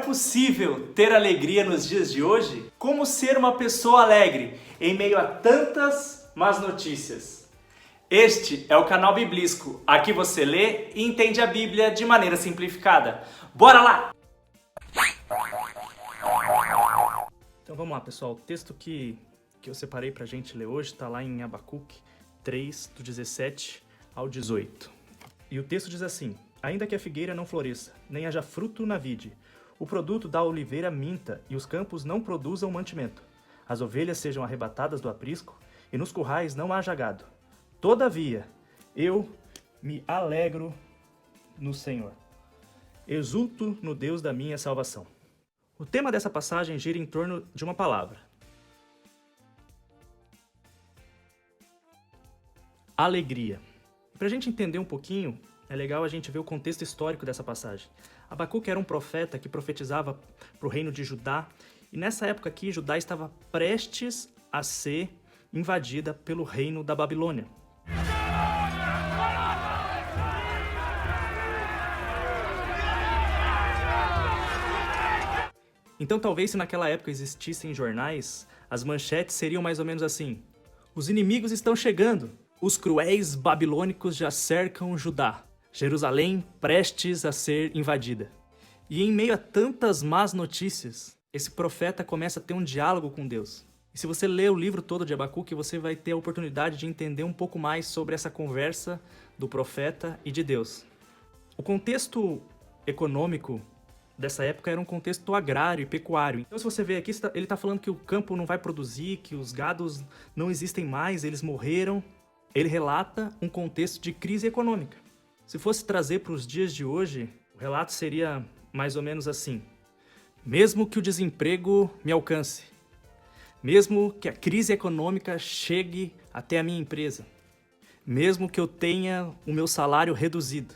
possível ter alegria nos dias de hoje? Como ser uma pessoa alegre em meio a tantas más notícias? Este é o canal Biblisco. Aqui você lê e entende a Bíblia de maneira simplificada. Bora lá! Então vamos lá, pessoal. O texto que eu separei pra gente ler hoje está lá em Abacuque 3, do 17 ao 18. E o texto diz assim: ainda que a figueira não floresça, nem haja fruto na vide, o produto da oliveira minta, e os campos não produzam mantimento, as ovelhas sejam arrebatadas do aprisco, e nos currais não haja gado. Todavia, eu me alegro no Senhor. Exulto no Deus da minha salvação. O tema dessa passagem gira em torno de uma palavra: alegria. Para a gente entender um pouquinho, é legal a gente ver o contexto histórico dessa passagem. Abacuque era um profeta que profetizava para o reino de Judá, e nessa época aqui, Judá estava prestes a ser invadida pelo reino da Babilônia. Então talvez se naquela época existissem jornais, as manchetes seriam mais ou menos assim: os inimigos estão chegando, os cruéis babilônicos já cercam Judá, Jerusalém prestes a ser invadida. E em meio a tantas más notícias, esse profeta começa a ter um diálogo com Deus. E se você ler o livro todo de Abacuque, você vai ter a oportunidade de entender um pouco mais sobre essa conversa do profeta e de Deus. O contexto econômico dessa época era um contexto agrário e pecuário. Então se você vê aqui, ele está falando que o campo não vai produzir, que os gados não existem mais, eles morreram. Ele relata um contexto de crise econômica. Se fosse trazer para os dias de hoje, o relato seria mais ou menos assim: mesmo que o desemprego me alcance, mesmo que a crise econômica chegue até a minha empresa, mesmo que eu tenha o meu salário reduzido,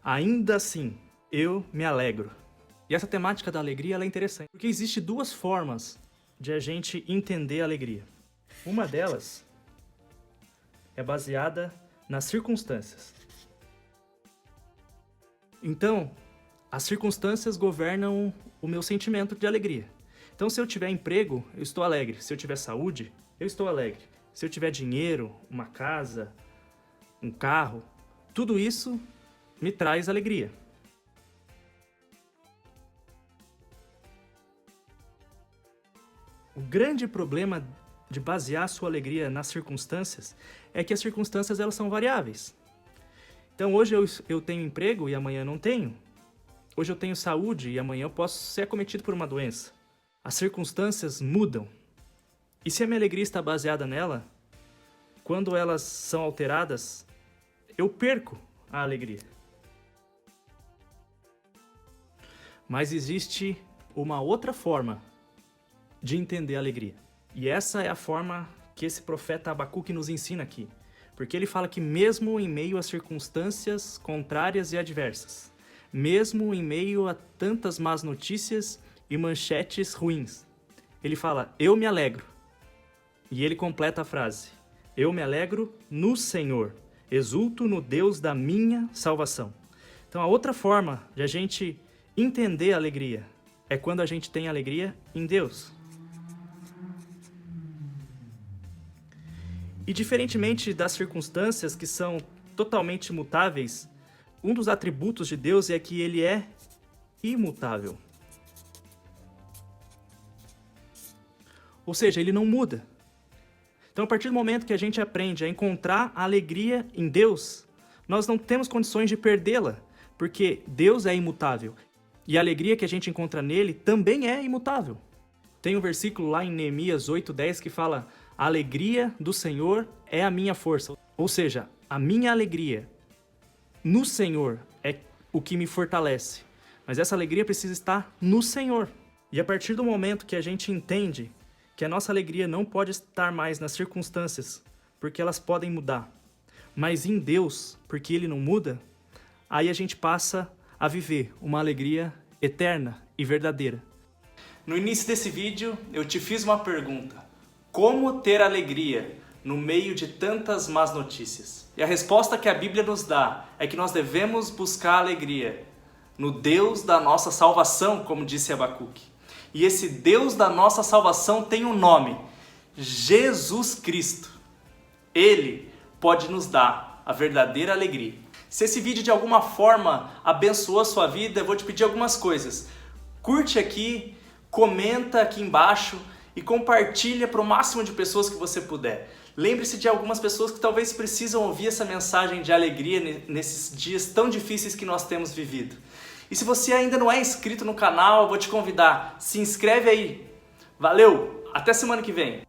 ainda assim eu me alegro. E essa temática da alegria ela é interessante, porque existem duas formas de a gente entender a alegria. Uma delas é baseada nas circunstâncias. Então, as circunstâncias governam o meu sentimento de alegria. Então, se eu tiver emprego, eu estou alegre. Se eu tiver saúde, eu estou alegre. Se eu tiver dinheiro, uma casa, um carro, tudo isso me traz alegria. O grande problema de basear sua alegria nas circunstâncias é que as circunstâncias elas são variáveis. Então hoje eu tenho emprego e amanhã não tenho. Hoje eu tenho saúde e amanhã eu posso ser acometido por uma doença. As circunstâncias mudam. E se a minha alegria está baseada nela, quando elas são alteradas, eu perco a alegria. Mas existe uma outra forma de entender a alegria. E essa é a forma que esse profeta Abacuque nos ensina aqui. Porque ele fala que mesmo em meio a circunstâncias contrárias e adversas, mesmo em meio a tantas más notícias e manchetes ruins, ele fala: eu me alegro. E ele completa a frase: eu me alegro no Senhor, exulto no Deus da minha salvação. Então a outra forma de a gente entender a alegria é quando a gente tem alegria em Deus. E diferentemente das circunstâncias que são totalmente imutáveis, um dos atributos de Deus é que ele é imutável. Ou seja, ele não muda. Então, a partir do momento que a gente aprende a encontrar a alegria em Deus, nós não temos condições de perdê-la, porque Deus é imutável. E a alegria que a gente encontra nele também é imutável. Tem um versículo lá em Neemias 8:10 que fala: a alegria do Senhor é a minha força. Ou seja, a minha alegria no Senhor é o que me fortalece. Mas essa alegria precisa estar no Senhor. E a partir do momento que a gente entende que a nossa alegria não pode estar mais nas circunstâncias, porque elas podem mudar, mas em Deus, porque Ele não muda, aí a gente passa a viver uma alegria eterna e verdadeira. No início desse vídeo, eu te fiz uma pergunta: como ter alegria no meio de tantas más notícias? E a resposta que a Bíblia nos dá é que nós devemos buscar alegria no Deus da nossa salvação, como disse Abacuque. E esse Deus da nossa salvação tem um nome: Jesus Cristo. Ele pode nos dar a verdadeira alegria. Se esse vídeo de alguma forma abençoou a sua vida, eu vou te pedir algumas coisas. Curte aqui, comenta aqui embaixo e compartilha para o máximo de pessoas que você puder. Lembre-se de algumas pessoas que talvez precisam ouvir essa mensagem de alegria nesses dias tão difíceis que nós temos vivido. E se você ainda não é inscrito no canal, eu vou te convidar, se inscreve aí. Valeu, até semana que vem.